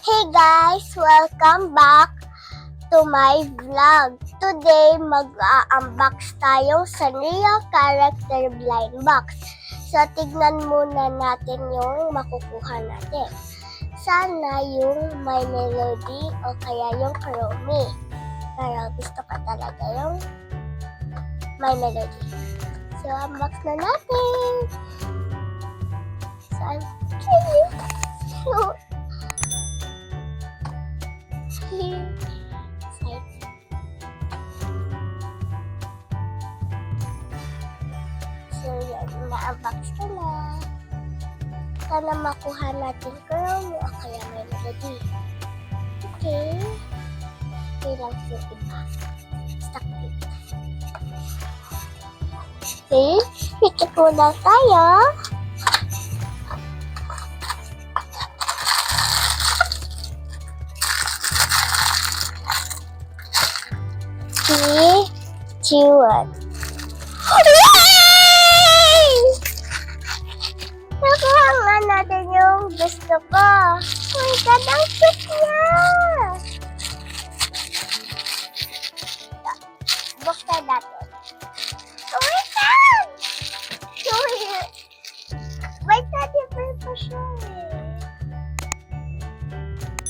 Hey guys! Welcome back to my vlog. Today, mag-unbox tayo sa Sanrio Character Blind Box. So, tignan muna natin yung makukuha natin. Sana yung My Melody o kaya yung Chromie. Pero gusto ko talaga yung My Melody. So, unbox na natin. Saan? So, yan. Na-unbox ko na. Sana makuha natin Chrome o kaya may melody. Okay. Okay lang yung iba. Stuck dito. Okay. Ito po na tayo. Three, two, one. Nakuha nga natin yung gusto ko. Oh my God, ang cute niya! Buksan natin. Oh my God! May teddy bear pa siya eh.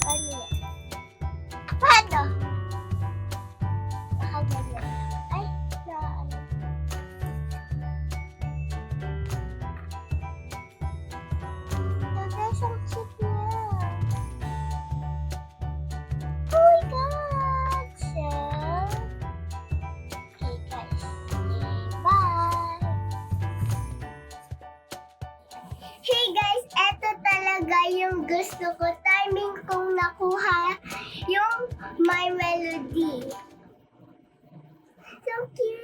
Ano yan? Paano? Nakaganyan. Ay, ano. Guys, ang cute niya. Oh my God! So, okay guys. Bye! Hey guys, eto talaga yung gusto ko. Timing kong nakuha yung My Melody. So cute!